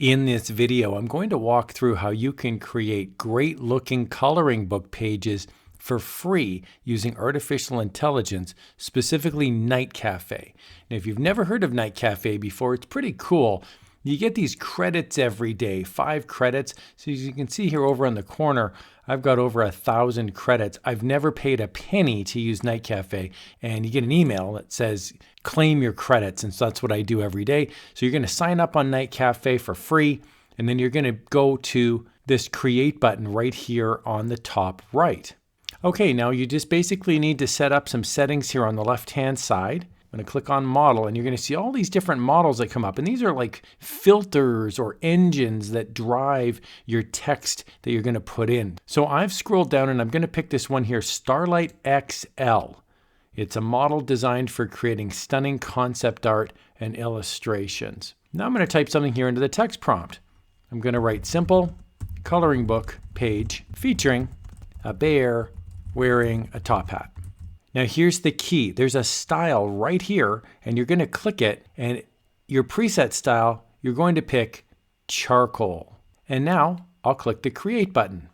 In this video, I'm going to walk through how you can create great looking coloring book pages for free using artificial intelligence, specifically NightCafe. Now, if you've never heard of NightCafe before, it's pretty cool. You get these credits every day, 5 credits. So as you can see here over on the corner, I've got over 1,000 credits. I've never paid a penny to use NightCafe, and you get an email that says claim your credits, and so that's what I do every day. So you're going to sign up on NightCafe for free, and then you're going to go to this create button right here on the top right. Okay, now you just basically need to set up some settings here on the left-hand side. I'm going to click on model, and you're going to see all these different models that come up. And these are like filters or engines that drive your text that you're going to put in. So I've scrolled down and I'm going to pick this one here, Starlight XL. It's a model designed for creating stunning concept art and illustrations. Now I'm going to type something here into the text prompt. I'm going to write simple coloring book page featuring a bear wearing a top hat. Now here's the key. There's a style right here, and you're going to click it, and your preset style, you're going to pick charcoal. And now I'll click the create button.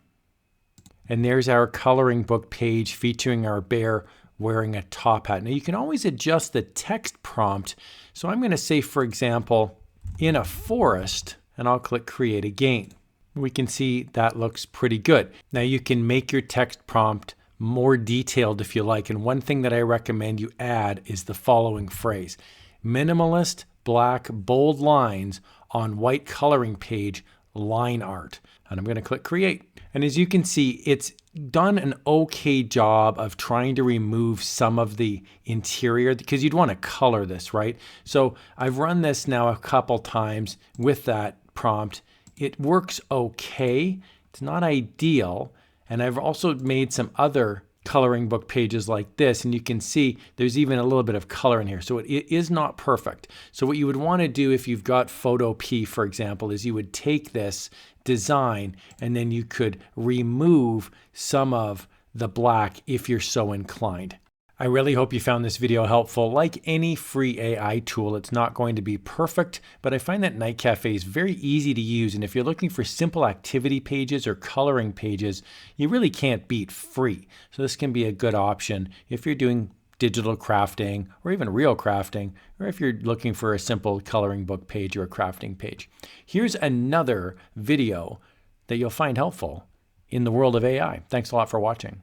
And there's our coloring book page featuring our bear wearing a top hat. Now you can always adjust the text prompt. So I'm going to say, for example, in a forest, and I'll click create again. We can see that looks pretty good. Now you can make your text prompt more detailed if you like. And one thing that I recommend you add is the following phrase: minimalist, black, bold lines on white coloring page, line art. And I'm going to click create. And as you can see, it's done an okay job of trying to remove some of the interior, because you'd want to color this, right? So I've run this now a couple times with that prompt. It works okay. It's not ideal. And I've also made some other coloring book pages like this, and you can see there's even a little bit of color in here. So it is not perfect. So what you would want to do if you've got Photo P, for example, is you would take this design and then you could remove some of the black if you're so inclined. I really hope you found this video helpful. Like any free AI tool, it's not going to be perfect, but I find that NightCafe is very easy to use. And if you're looking for simple activity pages or coloring pages, you really can't beat free. So this can be a good option if you're doing digital crafting or even real crafting, or if you're looking for a simple coloring book page or a crafting page. Here's another video that you'll find helpful in the world of AI. Thanks a lot for watching.